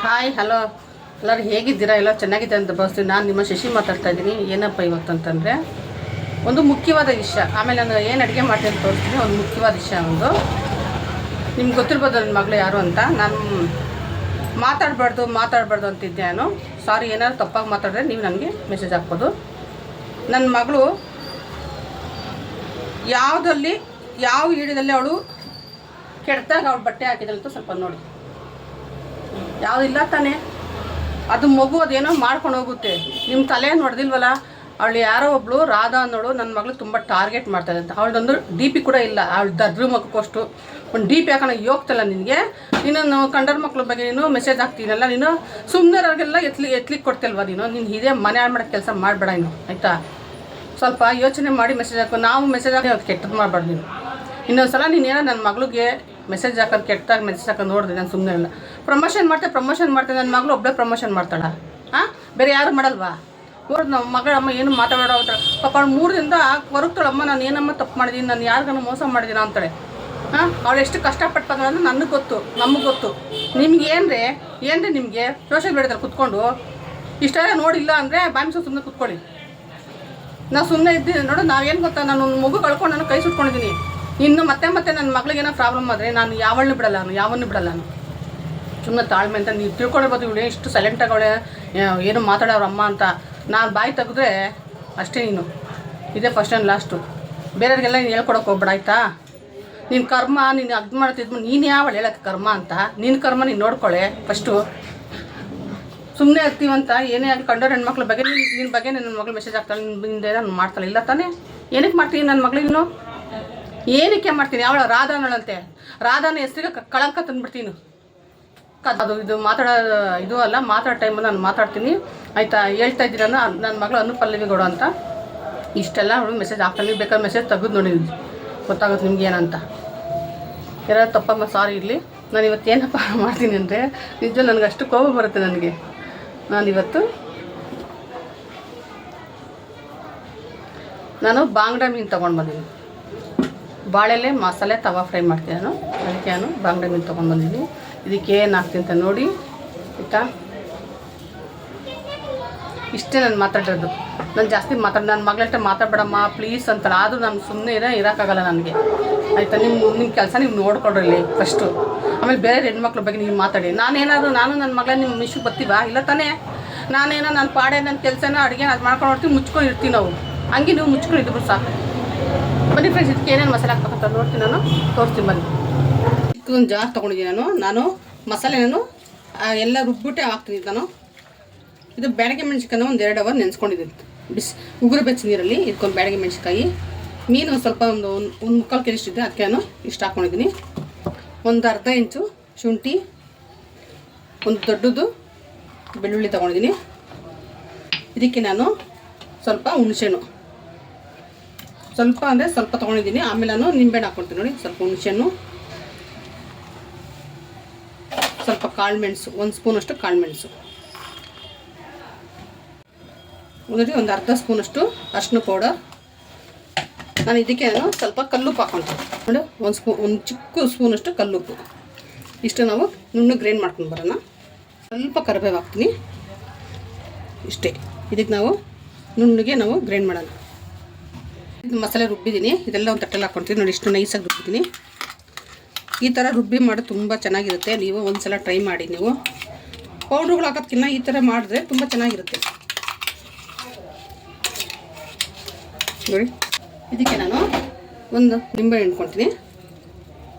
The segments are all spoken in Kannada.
ಹಾಯ್ ಹಲೋ ಎಲ್ಲರೂ ಹೇಗಿದ್ದೀರಾ? ಎಲ್ಲ ಚೆನ್ನಾಗಿದೆ ಅಂತ ಭಾವಿಸ್ತೀನಿ. ನಾನು ನಿಮ್ಮ ಶಶಿ ಮಾತಾಡ್ತಾ ಇದ್ದೀನಿ. ಏನಪ್ಪ ಇವತ್ತು ಅಂತಂದರೆ ಒಂದು ಮುಖ್ಯವಾದ ವಿಷಯ. ಆಮೇಲೆ ನಾನು ಏನು ಅಡುಗೆ ಮಾಡ್ತೀನಿ ಅಂತ ತೋರಿಸ್ತೀನಿ. ಒಂದು ಮುಖ್ಯವಾದ ವಿಷಯ ನಿಮ್ಗೆ ಗೊತ್ತಿರ್ಬೋದು ನನ್ನ ಮಗಳು ಯಾರು ಅಂತ. ನಾನು ಮಾತಾಡಬಾರ್ದು ಅಂತಿದ್ದೆ ನಾನು. ಸಾರಿ, ಏನಾದ್ರು ತಪ್ಪಾಗಿ ಮಾತಾಡಿದ್ರೆ ನೀವು ನನಗೆ ಮೆಸೇಜ್ ಹಾಕ್ಬೋದು. ನನ್ನ ಮಗಳು ಯಾವ ಹಿಡಿದಲ್ಲಿ ಅವಳು ಕೆಡ್ದಾಗ ಅವಳು ಬಟ್ಟೆ ಹಾಕಿದಳಂತೂ ಸ್ವಲ್ಪ ನೋಡಿ. ಯಾವುದಿಲ್ಲ ತಾನೇ, ಅದು ಮಗು ಅದೇನೋ ಮಾಡ್ಕೊಂಡು ಹೋಗುತ್ತೆ. ನಿಮ್ಮ ತಲೆ ನೋಡ್ದಿಲ್ವಲ್ಲ. ಅವಳು ಯಾರೋ ಒಬ್ಬಳು ರಾಧಾ ಅನ್ನೋಳು ನನ್ನ ಮಗಳು ತುಂಬ ಟಾರ್ಗೆಟ್ ಮಾಡ್ತಾಳೆ ಅಂತ. ಅವಳದೊಂದು ಡಿ ಪಿ ಕೂಡ ಇಲ್ಲ. ಅವಳು ದರ್ದ್ರ ಮಕ್ಕಷ್ಟು ಒಂದು ಡಿ ಪಿ ಹಾಕೋಣ ಹೋಗ್ತಲ್ಲ ನಿನಗೆ. ನೀನು ಕಂಡರ್ ಮಕ್ಳ ಬಗ್ಗೆ ನೀನು ಮೆಸೇಜ್ ಹಾಕ್ತೀನಲ್ಲ, ನೀನು ಸುಮ್ಮನೆವ್ರಿಗೆಲ್ಲ ಎತ್ಲಿಕ್ಕೆ ಕೊಡ್ತಿಲ್ವ ನೀನು ಇದೇ ಮನೆ ಹಾಳು ಮಾಡೋಕ್ಕೆ ಕೆಲಸ ಮಾಡಬೇಡ ನೀನು, ಆಯಿತಾ? ಸ್ವಲ್ಪ ಯೋಚನೆ ಮಾಡಿ ಮೆಸೇಜ್ ಹಾಕೋ. ನಾವು ಮೆಸೇಜ್ ಹಾಕಿ ಅದು ಕೆಟ್ಟದ್ದು ಮಾಡಬಾರ್ದು ನೀನು. ಇನ್ನೊಂದು ಸಲ ನೀನೇನೋ ನನ್ನ ಮಗಳಿಗೆ ಮೆಸೇಜ್ ಹಾಕೋದು ಕೆಟ್ಟದಾಗ ಮೆಸೇಜ್ ಹಾಕೋದು ನೋಡಿದೆ ನಾನು ಸುಮ್ಮನೆ ಇಲ್ಲ. ಪ್ರಮೋಷನ್ ಮಾಡ್ತೆ ನನ್ನ ಮಗಳು ಒಬ್ಬಳೇ ಪ್ರಮೋಷನ್ ಮಾಡ್ತಾಳೆ. ಬೇರೆ ಯಾರು ಮಾಡಲ್ವಾ? ನೋಡಿದ್ ನಮ್ಮ ಮಗಳಮ್ಮ ಏನು ಮಾತಾಡೋ ಪಾಪ ಅವಳು 3 ದಿನದಿಂದ ಹೊರಗ್ತಾಳಮ್ಮ. ನಾನು ಏನಮ್ಮ ತಪ್ಪು ಮಾಡಿದ್ದೀನಿ, ನಾನು ಯಾರಿಗಾನ ಮೋಸ ಮಾಡಿದ್ದೀನ ಅಂತಾಳೆ. ಅವಳು ಎಷ್ಟು ಕಷ್ಟಪಟ್ಟು ಬಂದ್ರೆ ನನಗೆ ಗೊತ್ತು, ನಮಗೆ ಗೊತ್ತು. ನಿಮ್ಗೆ ಏನ್ರಿ ನಿಮಗೆ ಸೋಷಿಯಲ್ ಮೀಡಿಯಾದಲ್ಲಿ ಕುತ್ಕೊಂಡು ಇಷ್ಟೆಲ್ಲ ನೋಡಿಲ್ಲ ಅಂದರೆ ಬಾಯಿಸೋ ಸುಮ್ಮನೆ ಕುತ್ಕೊಳ್ಳಿ. ನಾವು ಸುಮ್ಮನೆ ಇದ್ದೀನಿ ನೋಡು. ನಾವೇನು ಗೊತ್ತಾ, ನಾನು ಮಗು ಕಳ್ಕೊಂಡು ನಾನು ಕೈ ಸುಟ್ಕೊಂಡಿದ್ದೀನಿ. ಇನ್ನು ಮತ್ತೆ ನನ್ನ ಮಗಳಿಗೇನೋ ಪ್ರಾಬ್ಲಮ್ ಆದರೆ ನಾನು ಯಾವನ್ನೂ ಬಿಡಲ್ಲ ನಾನು. ಸುಮ್ಮನೆ ತಾಳ್ಮೆ ಅಂತ ನೀವು ತಿಳ್ಕೊಂಡಿರ್ಬೋದು. ಇವಳು ಇಷ್ಟು ಸೈಲೆಂಟಾಗಿ ಅವಳೆ ಏನು ಮಾತಾಡೋರು ಅಮ್ಮ ಅಂತ. ನಾನು ಬಾಯಿ ತೆಗೆದ್ರೆ ಅಷ್ಟೇ. ನೀನು ಇದೇ ಫಸ್ಟ್ ಆ್ಯಂಡ್ ಲಾಸ್ಟು. ಬೇರೆಯವ್ರಿಗೆಲ್ಲ ನೀನು ಹೇಳ್ಕೊಡೋಕೆ ಹೋಗ್ಬೇಡ, ಆಯಿತಾ? ನಿನ್ನ ಕರ್ಮ ನೀನು ಅದು ಮಾಡ್ತಿದ್ಮ. ನೀನು ಯಾವಳು ಹೇಳೋಕ್ಕೆ ಕರ್ಮ ಅಂತ? ನಿನ್ನ ಕರ್ಮ ನೀನು ನೋಡ್ಕೊಳ್ಳೆ ಫಸ್ಟು. ಸುಮ್ಮನೆ ಆಗ್ತೀವಂತ ಏನೇ ಆಗಿ ಕಂಡೋರು ಹೆಣ್ಮಕ್ಳ ಬಗ್ಗೆ ನಿನ್ನ ಬಗ್ಗೆ ನನ್ನ ಮಗಳು ಮೆಸೇಜ್ ಆಗ್ತಾಳೆ. ನಿನ್ನಿಂದ ನಾನು ಮಾಡ್ತಾಳೆ ಇಲ್ಲ ತಾನೇ? ಏನಕ್ಕೆ ಮಾಡ್ತೀನಿ ನನ್ನ ಮಗಳಿಗೆ ನೀನು? ಏನಕ್ಕೆ ಮಾಡ್ತೀನಿ? ಅವಳ ರಾಧಾ ಅನ್ನೋಳಂತೆ. ರಾಧಾನ ಹೆಸರಿಗೆ ಕಳಂಕ ತಂದುಬಿಡ್ತೀನಿ. ಅದು ಇದು ಇದು ಅಲ್ಲ, ಮಾತಾಡೋ ಟೈಮಲ್ಲಿ ನಾನು ಮಾತಾಡ್ತೀನಿ, ಆಯಿತಾ? ಹೇಳ್ತಾ ಇದ್ದೀರ ನನ್ನ ಮಗಳು ಅನುಪಲ್ಲವಿ ಗೌಡ ಅಂತ. ಇಷ್ಟೆಲ್ಲ ಅವಳು ಮೆಸೇಜ್ ಹಾಕ್ತಾನೆ. ಬೇಕಾದ್ರೆ ಮೆಸೇಜ್ ತೆಗೆದು ನೋಡಿ, ಗೊತ್ತಾಗುತ್ತೆ ನಿಮ್ಗೆ ಏನಂತ. ಯಾರಾದ್ರು ತಪ್ಪಮ್ಮ ಸಾರಿ ಇರಲಿ. ನಾನು ಇವತ್ತು ಏನಪ್ಪ ಮಾಡ್ತೀನಿ ಅಂದರೆ ನಿಜ ನನಗೆ ಅಷ್ಟು ಕೋಪ ಬರುತ್ತೆ ನನಗೆ. ನಾನು ಬಾಂಗ್ಡಾ ಮೀನು ತೊಗೊಂಡು ಬಂದೀನಿ. ಬಾಳೆಲೆ ಮಸಾಲೆ ತವಾ ಫ್ರೈ ಮಾಡ್ತೀನಿ ನಾನು. ಅದಕ್ಕೆ ನಾನು ಬಾಂಗ್ಡಾ ಮೀನು ತೊಗೊಂಡು ಬಂದಿದ್ದೀನಿ. ಇದಕ್ಕೆ ಏನು ಹಾಕ್ತೀನಿ ಅಂತ ನೋಡಿ, ಆಯಿತಾ? ಇಷ್ಟೇ ನಾನು ಮಾತಾಡೋದು. ನಾನು ಜಾಸ್ತಿ ನನ್ನ ಮಗಳಷ್ಟೇ ಮಾತಾಡಬೇಡಮ್ಮ ಪ್ಲೀಸ್ ಅಂತಾಳೆ. ಆದರೂ ನಾನು ಸುಮ್ಮನೆ ಇರೋಕ್ಕಾಗಲ್ಲ ನನಗೆ, ಆಯಿತಾ? ನಿಮ್ಮ ಕೆಲಸ ನೀವು ನೋಡ್ಕೊಡ್ರಿ ಫಸ್ಟು. ಆಮೇಲೆ ಬೇರೆ ಹೆಣ್ಮಕ್ಳ ಬಗ್ಗೆ ನೀವು ಮಾತಾಡಿ. ನಾನು ನನ್ನ ಮಗಳ ನಿಮ್ಮ ಮಿಶ್ಗೆ ಬರ್ತೀವಾ? ಇಲ್ಲ ತಾನೇ? ನಾನು ಪಾಡೆ ನನ್ನ ಕೆಲಸನ ಅಡುಗೆ ಅದು ಮಾಡ್ಕೊಂಡು ನೋಡ್ತೀವಿ, ಮುಚ್ಕೊಂಡು ಇರ್ತೀವಿ ನಾವು. ಹಂಗೆ ನೀವು ಮುಚ್ಕೊಂಡು ಇದ್ಬಿಟ್ಟು ಸಾಕು. ಬನ್ನಿ ಫ್ರೆಂಡ್ಸ್, ಇದಕ್ಕೆ ಏನೇನು ಮಸಾಲೆ ಹಾಕ್ಬೇಕಂತ ನೋಡ್ತೀನಿ, ನಾನು ತೋರಿಸ್ತೀನಿ ಬನ್ನಿ. ಇದಕ್ಕೊಂದು ಜಾರ್ ತೊಗೊಂಡಿದ್ದೀನಿ ನಾನು ಮಸಾಲೆ ಎಲ್ಲ ರುಬ್ಬಿಟ್ಟೆ ಹಾಕ್ತೀನಿ ನಾನು. ಇದು ಬ್ಯಾಡಗೆ ಮೆಣಸಿನ್ಕಾಯಿ ಒಂದು 2 ಅವರ್ ನೆನೆಸ್ಕೊಂಡಿದ್ದೀನಿ ಉಗುರು ಬೆಚ್ಚ ನೀರಲ್ಲಿ. ಇದಕ್ಕೊಂದು ಬ್ಯಾಡಗೆ ಮೆಣಸಿನ್ಕಾಯಿ, ಮೀನು ಸ್ವಲ್ಪ ಒಂದು 3/4 kg ಇಷ್ಟಿದೆ, ಅದಕ್ಕೆ ನಾನು ಇಷ್ಟು ಹಾಕ್ಕೊಂಡಿದ್ದೀನಿ. ಒಂದು ಅರ್ಧ ಇಂಚು ಶುಂಠಿ, ಒಂದು ದೊಡ್ಡದು ಬೆಳ್ಳುಳ್ಳಿ ತೊಗೊಂಡಿದ್ದೀನಿ. ಇದಕ್ಕೆ ನಾನು ಸ್ವಲ್ಪ ಹುಣಸೆಹಣ್ಣು, ಸ್ವಲ್ಪ ತೊಗೊಂಡಿದ್ದೀನಿ. ಆಮೇಲೆ ನಾನು ನಿಂಬೆಹಣ್ಣು ಹಾಕ್ಕೊಳ್ತೀನಿ ನೋಡಿ. ಸ್ವಲ್ಪ ಹುಣಸೆಹಣ್ಣು, ಸ್ವಲ್ಪ ಕಾಳುಮೆಣಸು, 1 ಸ್ಪೂನಷ್ಟು ಕಾಳುಮೆಣಸು, ಒಂದು ಅರ್ಧ ಸ್ಪೂನಷ್ಟು ಅರಿಶಿನ ಪೌಡರ್. ನಾನು ಇದಕ್ಕೆ ಸ್ವಲ್ಪ ಕಲ್ಲುಪ್ಪು ಹಾಕ್ಕೊಳ್ತೀನಿ ನೋಡಿ. ಒಂದು ಚಿಕ್ಕ ಸ್ಪೂನಷ್ಟು ಕಲ್ಲುಪ್ಪು. ಇಷ್ಟು ನಾವು ನುಣ್ಣಗೆ ಗ್ರೈಂಡ್ ಮಾಡ್ಕೊಂಡು ಬರೋಣ. ಸ್ವಲ್ಪ ಕರಿಬೇವು ಹಾಕ್ತೀನಿ, ಇಷ್ಟೇ. ಇದಕ್ಕೆ ನಾವು ನುಣ್ಣಗೆ ಗ್ರೈಂಡ್ ಮಾಡೋಣ. ಇದು ಮಸಾಲೆ ರುಬ್ಬಿದ್ದೀನಿ. ಇದೆಲ್ಲ ಒಂದು ತಟ್ಟೆಲ್ಲಿ ಹಾಕ್ಕೊಳ್ತೀನಿ ನೋಡಿ. ಇಷ್ಟು ನೈಸಾಗಿ ರುಬ್ಬಿದ್ದೀನಿ. ಈ ಥರ ರುಬ್ಬಿ ಮಾಡೋದು ತುಂಬ ಚೆನ್ನಾಗಿರುತ್ತೆ. ನೀವು ಒಂದು ಸಲ ಟ್ರೈ ಮಾಡಿ. ನೀವು ಪೌಡ್ರುಗಳು ಹಾಕೋದಕ್ಕಿಂತ ಈ ಥರ ಮಾಡಿದ್ರೆ ತುಂಬ ಚೆನ್ನಾಗಿರುತ್ತೆ ನೋಡಿ. ಇದಕ್ಕೆ ನಾನು ಒಂದು ನಿಂಬೆ ಹಿಂಡ್ಕೊಳ್ತೀನಿ.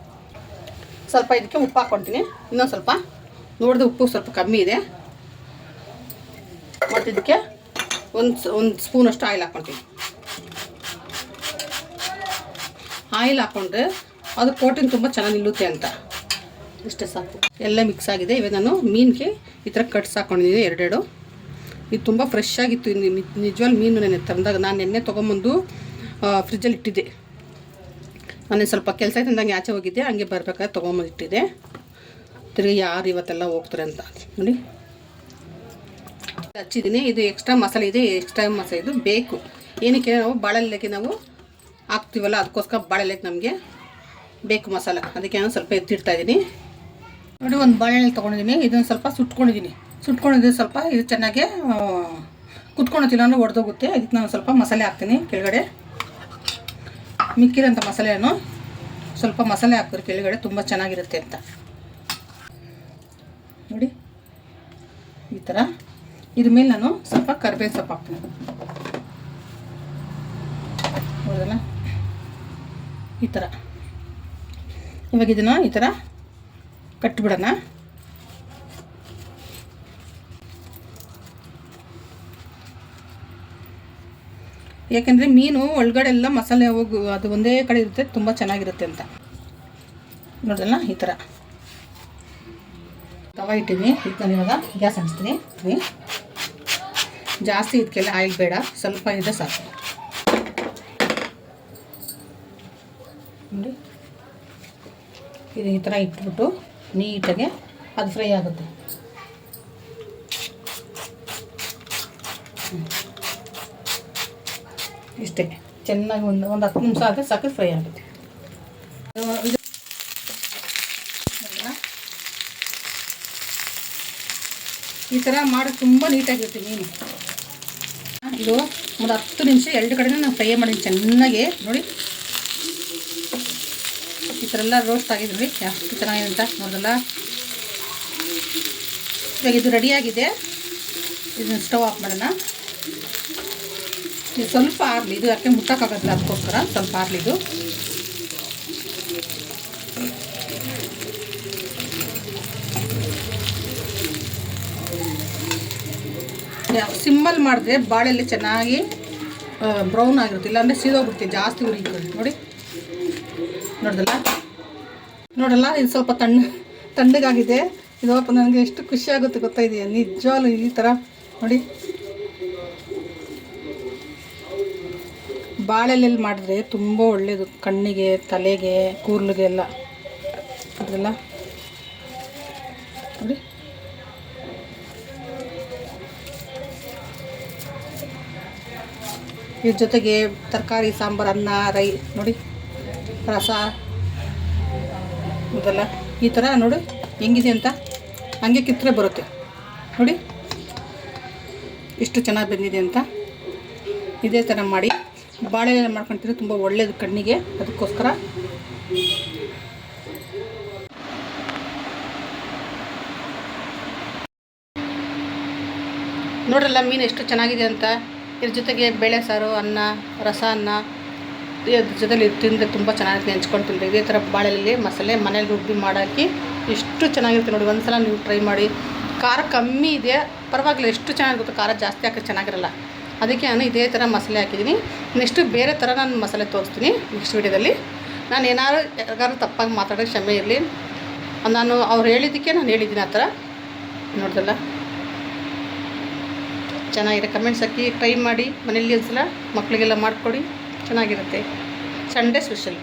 ಸ್ವಲ್ಪ ಇದಕ್ಕೆ ಉಪ್ಪು ಹಾಕ್ಕೊಳ್ತೀನಿ. ಇನ್ನೊಂದು ಸ್ವಲ್ಪ ನೋಡಿದೆ ಉಪ್ಪು ಸ್ವಲ್ಪ ಕಮ್ಮಿ ಇದೆ. ಮತ್ತು ಇದಕ್ಕೆ ಒಂದು ಸ್ಪೂನಷ್ಟು ಆಯಿಲ್ ಹಾಕ್ಕೊಳ್ತೀನಿ. ಆಯಿಲ್ ಹಾಕ್ಕೊಂಡ್ರೆ ಅದು ಪ್ರೋಟೀನ್ ತುಂಬ ಚೆನ್ನಾಗಿ ನಿಲ್ಲುತ್ತೆ ಅಂತ. ಇಷ್ಟೇ ಸಾಕು. ಎಲ್ಲ ಮಿಕ್ಸ್ ಆಗಿದೆ. ಇವಾಗ ನಾನು ಮೀನಿಗೆ ಈ ಥರ ಕಟ್ಸ್ ಹಾಕ್ಕೊಂಡಿದ್ದೀನಿ 2. ಇದು ತುಂಬ ಫ್ರೆಶ್ ಆಗಿತ್ತು. ನಿಜವಾಗ್ಲೂ ಮೀನು ನೆನೆ ತಂದಾಗ ನಾನು ನೆನ್ನೆ ತೊಗೊಂಬಂದು ಫ್ರಿಜ್ಜಲ್ಲಿ ಇಟ್ಟಿದ್ದೆ. ನಾನು ಸ್ವಲ್ಪ ಕೆಲಸ ತಂದಂಗೆ ಆಚೆ ಹೋಗಿದ್ದೆ, ಹಂಗೆ ಬರ್ಬೇಕಾದ್ರೆ ತೊಗೊಂಬಂದು ಇಟ್ಟಿದ್ದೆ. ತಿರುಗಿ ಯಾರು ಇವತ್ತೆಲ್ಲ ಹೋಗ್ತಾರೆ ಅಂತ ನೋಡಿ ಹಚ್ಚಿದ್ದೀನಿ. ಇದು ಎಕ್ಸ್ಟ್ರಾ ಮಸಾಲೆ ಇದೆ. ಎಕ್ಸ್ಟ್ರಾ ಮಸಾಲೆ ಇದು ಬೇಕು. ಏನಕ್ಕೆ ನಾವು ಬಾಳೆಲೆಗೆ ನಾವು ಹಾಕ್ತೀವಲ್ಲ, ಅದಕ್ಕೋಸ್ಕರ ಬಾಳೆಲೆಗೆ ನಮಗೆ ಬೇಕು ಮಸಾಲೆ. ಅದಕ್ಕೆ ನಾನು ಸ್ವಲ್ಪ ಎತ್ತಿಡ್ತಾಯಿದ್ದೀನಿ. ನೋಡಿ ಒಂದು ಬಾಳೆಹಣ್ಣು ತೊಗೊಂಡಿದ್ದೀನಿ, ಇದನ್ನು ಸ್ವಲ್ಪ ಸುಟ್ಕೊಂಡಿದ್ದೀನಿ ಸ್ವಲ್ಪ. ಇದು ಚೆನ್ನಾಗಿ ಕುತ್ಕೊಳತಿಲ್ಲ ಅಂದರೆ ಒಡೆದೋಗುತ್ತೆ. ಇದಕ್ಕೆ ನಾನು ಸ್ವಲ್ಪ ಮಸಾಲೆ ಹಾಕ್ತೀನಿ ಕೆಳಗಡೆ. ಮಿಕ್ಕಿರೋಂಥ ಮಸಾಲೆಯನ್ನು ಸ್ವಲ್ಪ ಮಸಾಲೆ ಹಾಕಿದ್ರೆ ಕೆಳಗಡೆ ತುಂಬ ಚೆನ್ನಾಗಿರುತ್ತೆ ಅಂತ ನೋಡಿ. ಈ ಥರ ಇದ್ರ ಮೇಲೆ ನಾನು ಸ್ವಲ್ಪ ಕರಿಬೇವು ಸೊಪ್ಪು ಹಾಕ್ತೀನಿ. ಹೌದಲ್ಲ, ಈ ಥರ. ಇವಾಗ ಇದನ್ನು ಈ ಥರ ಕಟ್ಟಿಬಿಡೋಣ. ಯಾಕೆಂದರೆ ಮೀನು ಒಳಗಡೆ ಎಲ್ಲ ಮಸಾಲೆ ಹೋಗು ಅದು ಒಂದೇ ಕಡೆ ಇರುತ್ತೆ, ತುಂಬ ಚೆನ್ನಾಗಿರುತ್ತೆ ಅಂತ. ನೋಡೋಣ, ಈ ಥರ ತವ ಇಟ್ಟಿದ್ದೀನಿ. ಈಗ ನಾನು ಇವಾಗ ಗ್ಯಾಸ್ ಹಚ್ತೀನಿ. ಜಾಸ್ತಿ ಇದಕ್ಕೆಲ್ಲ ಆಯಿಲ್ ಬೇಡ, ಸ್ವಲ್ಪ ಇದೆ ಸಾಕು ನೋಡಿ. ಇದು ಈ ಥರ ಇಟ್ಬಿಟ್ಟು ನೀಟಾಗಿ ಅದು ಫ್ರೈ ಆಗುತ್ತೆ. ಇಷ್ಟೇ, ಚೆನ್ನಾಗಿ ಒಂದು 10 ನಿಮಿಷ ಆದರೆ ಸಾಕು, ಫ್ರೈ ಆಗುತ್ತೆ. ಈ ಥರ ಮಾಡಿ ತುಂಬ ನೀಟಾಗಿರುತ್ತೆ ಮೀನು. ಇದು ಒಂದು 10 ನಿಮಿಷ ಎರಡು ಕಡೆನೂ ನಾನು ಫ್ರೈ ಮಾಡಿ ಚೆನ್ನಾಗಿ ನೋಡಿ. ಈ ಥರ ಎಲ್ಲ ರೋಸ್ಟ್ ಆಗಿದೆ ನೋಡಿ, ಎಷ್ಟು ಚೆನ್ನಾಗಿದೆ ಅಂತ ನೋಡೋದಲ್ಲ. ಇವಾಗ ಇದು ರೆಡಿಯಾಗಿದೆ. ಇದನ್ನು ಸ್ಟವ್ ಆಫ್ ಮಾಡೋಣ. ಇದು ಸ್ವಲ್ಪ ಆರಲಿ, ಇದು ಯಾಕೆ ಮುಟ್ಟಕ್ಕಾಗೋದಿಲ್ಲ, ಅದಕ್ಕೋಸ್ಕರ ಸ್ವಲ್ಪ ಆರಲಿ. ಇದು ಸಿಮ್ಮಲ್ಲಿ ಮಾಡಿದ್ರೆ ಬಾಳೆಲ್ಲಿ ಚೆನ್ನಾಗಿ ಬ್ರೌನ್ ಆಗಿರುತ್ತೆ, ಇಲ್ಲಾಂದರೆ ಸೀದೋಗ್ಬಿಡ್ತೀವಿ, ಜಾಸ್ತಿ ಉರಿಯುತ್ತೆ ನೋಡಿ. ನೋಡಲ್ಲ ಇದು ಸ್ವಲ್ಪ ತಣ್ಣಗಾಗಿದೆ. ಇದು ನನಗೆ ಎಷ್ಟು ಖುಷಿಯಾಗುತ್ತೆ ಗೊತ್ತಾಯಿದೆಯಾ, ನಿಜವಾಗ್ಲೂ ಈ ಥರ ನೋಡಿ. ಬಾಳೆಲೆಲ್ಲಿ ಮಾಡಿದ್ರೆ ತುಂಬ ಒಳ್ಳೆಯದು, ಕಣ್ಣಿಗೆ, ತಲೆಗೆ, ಕೂದಲಿಗೆ ಎಲ್ಲ. ಅದೆಲ್ಲ ನೋಡಿ. ಇದ್ರ ಜೊತೆಗೆ ತರಕಾರಿ, ಸಾಂಬಾರು, ಅನ್ನ, ನೋಡಿ, ರಸ ಇದೆಲ್ಲ ಈ ಥರ ನೋಡಿ ಹೆಂಗಿದೆ ಅಂತ. ಹಂಗೆ ಕಿತ್ತರೆ ಬರುತ್ತೆ ನೋಡಿ ಎಷ್ಟು ಚೆನ್ನಾಗಿ ಬಂದಿದೆ ಅಂತ. ಇದೇ ಥರ ಮಾಡಿ ಬಾಳೆಲೆ ಮಾಡ್ಕೊತಿದ್ರೆ ತುಂಬ ಒಳ್ಳೆಯದು ಕಣ್ಣಿಗೆ, ಅದಕ್ಕೋಸ್ಕರ. ನೋಡ್ರಲ್ಲ ಮೀನು ಎಷ್ಟು ಚೆನ್ನಾಗಿದೆ ಅಂತ. ಇದ್ರ ಜೊತೆಗೆ ಬೇಳೆ ಸಾರು, ಅನ್ನ, ರಸ ಅನ್ನ, ಇದ್ರ ಜೊತೆಲಿ ತಿಂದರೆ ತುಂಬ ಚೆನ್ನಾಗಿರುತ್ತೆ. ನೆಂಚ್ಕೊಂಡು ತಿಂದರೆ ಇದೇ ಥರ ಬಾಳೆಲೆಯಲ್ಲಿ ಮಸಾಲೆ ಮನೇಲಿ ರುಬ್ಬಿ ಮಾಡಾಕಿ ಎಷ್ಟು ಚೆನ್ನಾಗಿರುತ್ತೆ ನೋಡಿ. ಒಂದು ಸಲ ನೀವು ಟ್ರೈ ಮಾಡಿ. ಖಾರ ಕಮ್ಮಿ ಇದೆ ಪರವಾಗಿಲ್ಲ, ಎಷ್ಟು ಚೆನ್ನಾಗಿರುತ್ತೆ. ಖಾರ ಜಾಸ್ತಿ ಹಾಕಿದ್ರೆ ಚೆನ್ನಾಗಿರಲ್ಲ, ಅದಕ್ಕೆ ನಾನು ಇದೇ ಥರ ಮಸಾಲೆ ಹಾಕಿದ್ದೀನಿ. ನೆಕ್ಸ್ಟು ಬೇರೆ ಥರ ನಾನು ಮಸಾಲೆ ತೋರಿಸ್ತೀನಿ ನೆಕ್ಸ್ಟ್ ವೀಡಿಯೋದಲ್ಲಿ. ನಾನು ಯಾರಿಗಾದ್ರು ತಪ್ಪಾಗಿ ಮಾತಾಡೋಕ್ಕೆ ಕ್ಷಮೆ ಇರಲಿ. ನಾನು ಅವ್ರು ಹೇಳಿದ್ದಕ್ಕೆ ನಾನು ಹೇಳಿದ್ದೀನಿ ಆ ಥರ. ನೋಡ್ದಲ್ಲ ಚೆನ್ನಾಗಿದೆ. ಕಮೆಂಟ್ಸ್ ಹಾಕಿ ಟ್ರೈ ಮಾಡಿ ಮನೇಲಿ ಒಂದ್ಸಲ ಮಕ್ಕಳಿಗೆಲ್ಲ ಮಾಡಿಕೊಡಿ, ಚೆನ್ನಾಗಿರುತ್ತೆ. Sunday special.